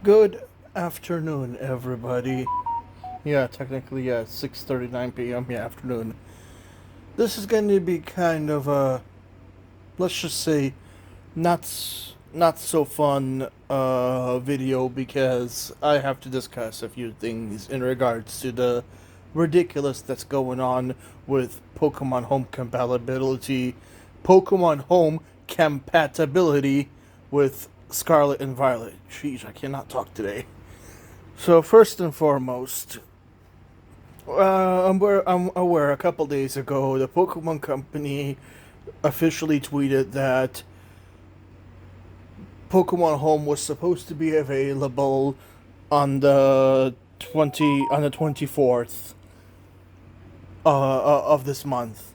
Good afternoon, everybody. Yeah, technically, 6:39 p.m. Yeah, afternoon. This is going to be kind of a, let's just say, not so fun video because I have to discuss a few things in regards to the ridiculous that's going on with Pokemon Home compatibility, Pokemon Home compatibility with Scarlet and Violet. Jeez, I cannot talk today. So first and foremost, I'm aware a couple days ago the Pokemon Company officially tweeted that Pokemon Home was supposed to be available on the 24th of this month.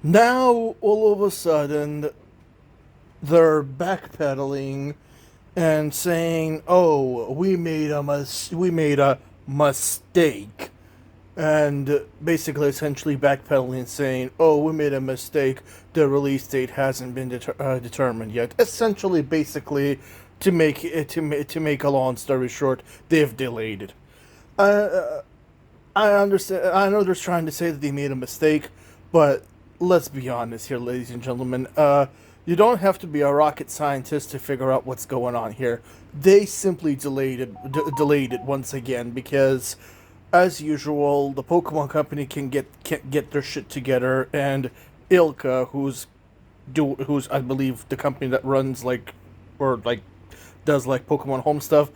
Now all of a sudden they're backpedaling and saying, "Oh, we made a mistake," and basically, essentially backpedaling and saying, "Oh, we made a mistake. The release date hasn't been determined yet." Essentially, basically, to make a long story short, they've delayed it. I understand. I know they're trying to say that they made a mistake, but let's be honest here, ladies and gentlemen. You don't have to be a rocket scientist to figure out what's going on here. They simply delayed it once again because, as usual, the Pokemon Company can't get their shit together, and Ilca, who's I believe the company that runs does Pokemon Home stuff,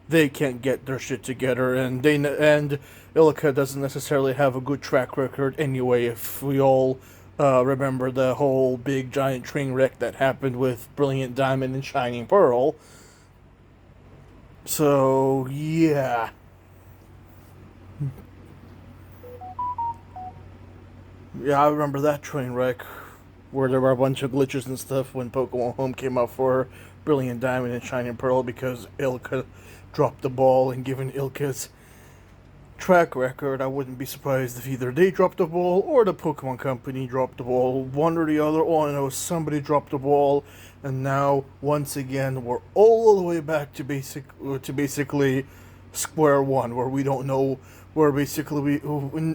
they can't get their shit together, and Ilca doesn't necessarily have a good track record anyway. If we all remember the whole big giant train wreck that happened with Brilliant Diamond and Shining Pearl. So, yeah. Yeah, I remember that train wreck where there were a bunch of glitches and stuff when Pokemon Home came out for Brilliant Diamond and Shining Pearl because Ilca dropped the ball, and given Ilca's track record, I wouldn't be surprised if either they dropped the ball or the Pokemon Company dropped the ball. One or the other. All I know is somebody dropped the ball, and now once again we're all the way back to basically square one, where we don't know, where basically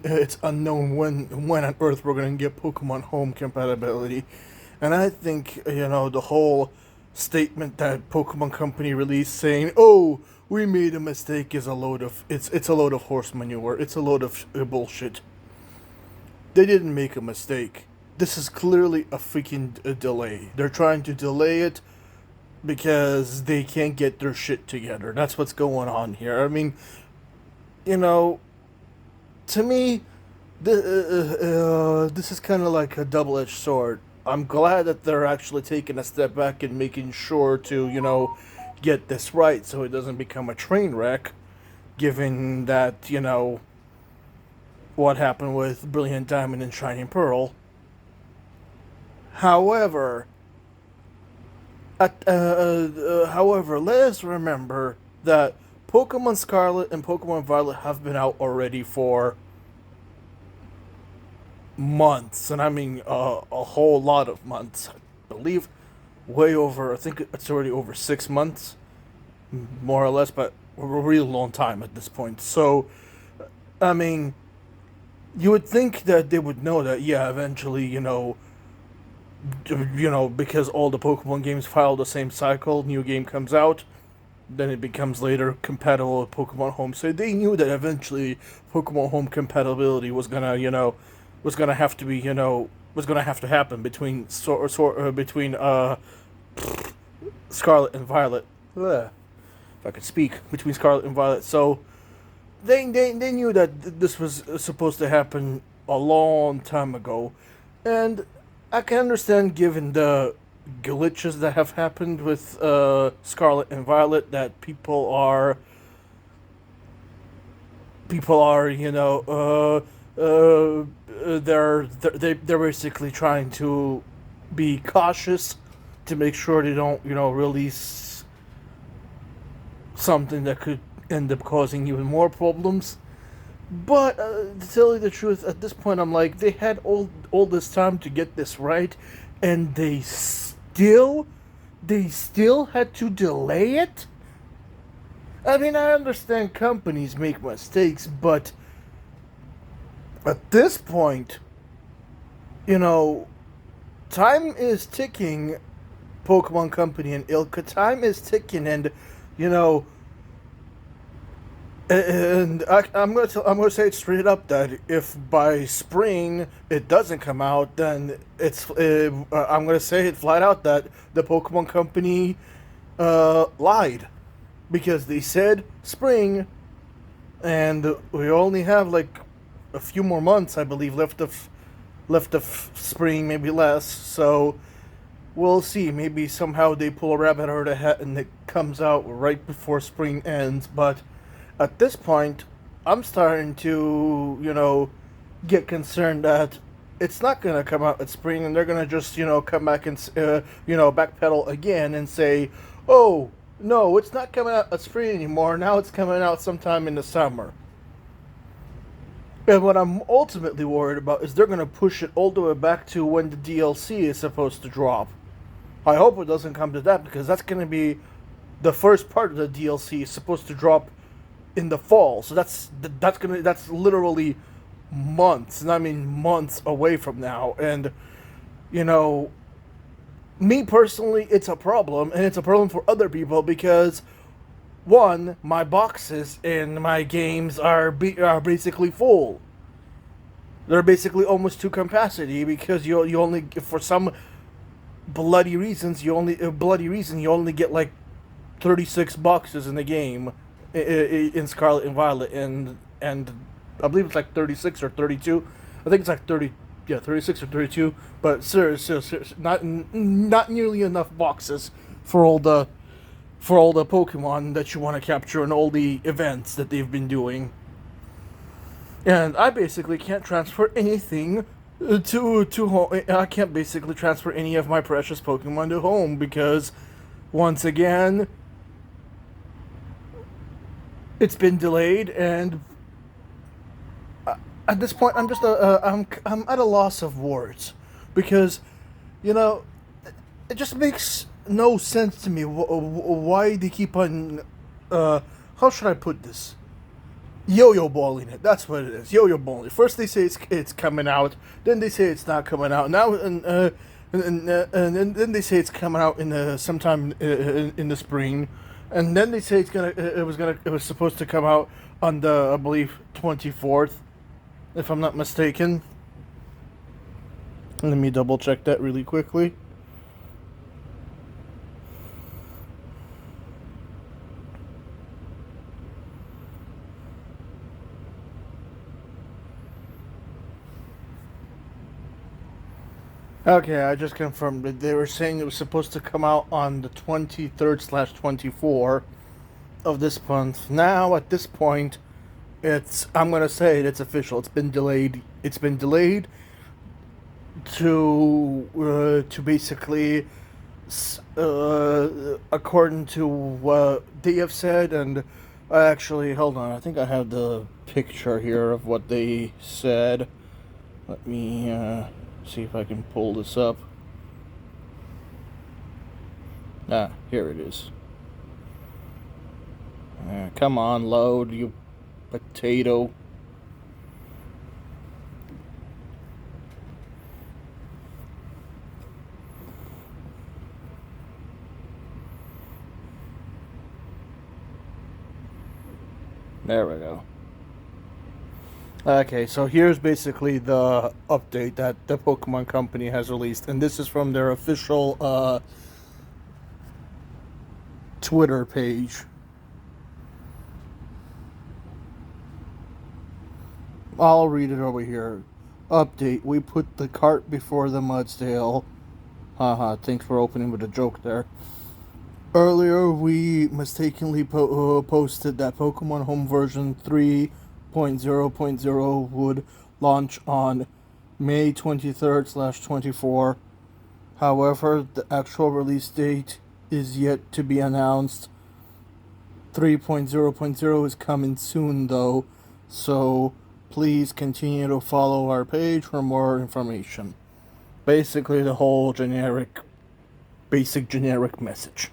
it's unknown when on Earth we're gonna get Pokemon Home compatibility. And I think the whole statement that Pokemon Company released saying, "Oh, we made a mistake," is a load of it's a load of horse manure. It's a load of bullshit. They didn't make a mistake. This is clearly a freaking delay. They're trying to delay it because they can't get their shit together. That's what's going on here. I mean, you know, to me, this is kind of like a double-edged sword. I'm glad that they're actually taking a step back and making sure to, get this right so it doesn't become a train wreck, given that, what happened with Brilliant Diamond and Shining Pearl. However, let us remember that Pokemon Scarlet and Pokemon Violet have been out already for months, and I mean a whole lot of months. I believe way over, I think it's already over 6 months, more or less, but a really long time at this point. So, I mean, you would think that they would know that, yeah, eventually, because all the Pokemon games follow the same cycle, new game comes out, then it becomes later compatible with Pokemon Home. So they knew that eventually Pokemon Home compatibility was gonna have to be, was gonna have to happen between between Scarlet and Violet. Ugh. If I could speak, between Scarlet and Violet. So they knew that this was supposed to happen a long time ago, and I can understand, given the glitches that have happened with Scarlet and Violet, that people are they're basically trying to be cautious to make sure they don't release something that could end up causing even more problems. But to tell you the truth, at this point, I'm like, they had all this time to get this right, and they still had to delay it. I mean, I understand companies make mistakes, but at this point, time is ticking. Pokemon Company and Ilca, time is ticking, and I'm gonna say it straight up that if by spring it doesn't come out, then I'm gonna say it flat out that the Pokemon Company lied, because they said spring, and we only have like a few more months, I believe, left of spring, maybe less. So we'll see. Maybe somehow they pull a rabbit out of the hat and it comes out right before spring ends, but at this point, I'm starting to, get concerned that it's not going to come out at spring, and they're going to just, come back and, backpedal again and say, oh, no, it's not coming out at spring anymore. Now it's coming out sometime in the summer. And what I'm ultimately worried about is they're going to push it all the way back to when the DLC is supposed to drop. I hope it doesn't come to that, because that's going to be the first part of the DLC is supposed to drop in the fall, so that's literally months, and I mean months away from now. And me personally, it's a problem, and it's a problem for other people, because one, my boxes in my games are basically full. They're basically almost to capacity, because you only, for some bloody reason you only get like 36 boxes in the game. In Scarlet and Violet, and I believe it's like 36 or 32. I think it's like 36 or 32. But seriously, not nearly enough boxes for all the Pokemon that you want to capture and all the events that they've been doing. And I basically can't transfer anything to home. I can't basically transfer any of my precious Pokemon to home, because once again, it's been delayed, and at this point, I'm just I'm at a loss of words, because it just makes no sense to me why they keep on how should I put this, yo-yo balling it. That's what it is, yo-yo balling. First they say it's coming out, then they say it's not coming out. Now and then they say it's coming out in sometime in the spring, and then they say it was supposed to come out on the, I believe, 24th, if I'm not mistaken. Let me double check that really quickly. Okay, I just confirmed it. They were saying it was supposed to come out on the 23rd/24 of this month. Now, at this point, I'm gonna say it's official. It's been delayed. It's been delayed to basically, according to what they have said, and actually, hold on. I think I have the picture here of what they said. Let me see if I can pull this up. Ah, here it is. Come on, load, you potato. There we go. Okay, so here's basically the update that the Pokemon Company has released, and this is from their official Twitter page. I'll read it over here. Update: we put the cart before the Mudsdale. Haha, thanks for opening with a joke there. Earlier, we mistakenly posted that Pokemon Home version 3.0.0 would launch on May 23rd/24. However, the actual release date is yet to be announced. 3.0.0 is coming soon, though, so please continue to follow our page for more information. Basically, the whole basic generic message.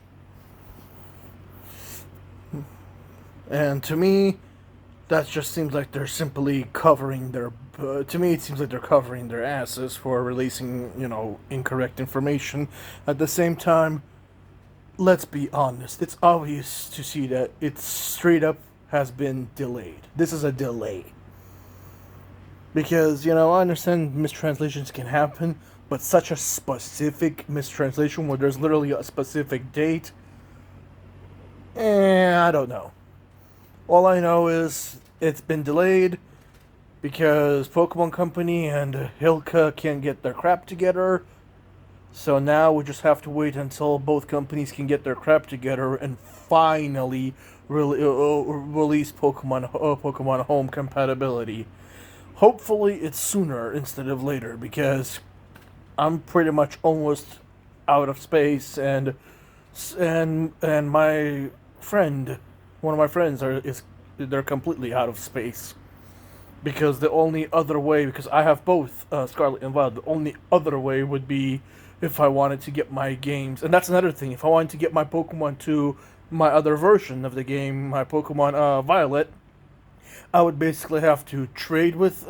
And to me, that just seems like they're simply covering their. To me, it seems like they're covering their asses for releasing, incorrect information. At the same time, let's be honest. It's obvious to see that it straight up has been delayed. This is a delay. Because, I understand mistranslations can happen, but such a specific mistranslation where there's literally a specific date, I don't know. All I know is it's been delayed because Pokemon Company and Ilca can't get their crap together. So now we just have to wait until both companies can get their crap together and finally release Pokemon Home Compatibility. Hopefully it's sooner instead of later, because I'm pretty much almost out of space, and my friend, one of my friends, they're completely out of space. Because the only other way, because I have both Scarlet and Violet, the only other way would be if I wanted to get my games. And that's another thing. If I wanted to get my Pokemon to my other version of the game, my Pokemon Violet, I would basically have to trade with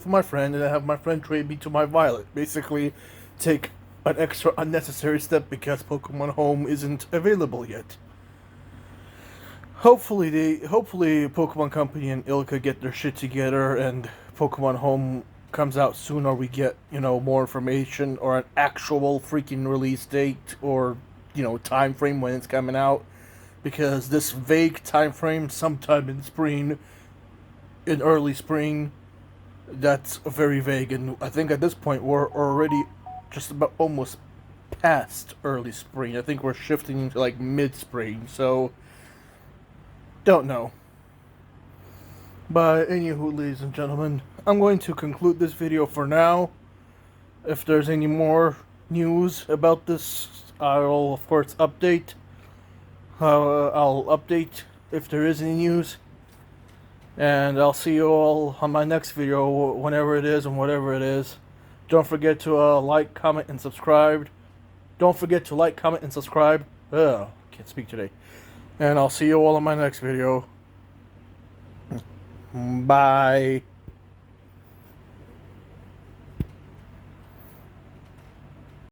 my friend, and have my friend trade me to my Violet. Basically, take an extra unnecessary step because Pokemon Home isn't available yet. Hopefully Pokemon Company and Ilca get their shit together and Pokemon Home comes out soon, or we get, more information or an actual freaking release date, or, time frame when it's coming out. Because this vague time frame, sometime in early spring, that's very vague, and I think at this point we're already just about almost past early spring. I think we're shifting into like mid-spring, so don't know. But anywho, ladies and gentlemen, I'm going to conclude this video for now. If there's any more news about this, I'll of course update. I'll update if there is any news. And I'll see you all on my next video, whenever it is and whatever it is. Don't forget to like, comment, and subscribe. Don't forget to like, comment, and subscribe. Ugh, can't speak today. And I'll see you all in my next video. Bye.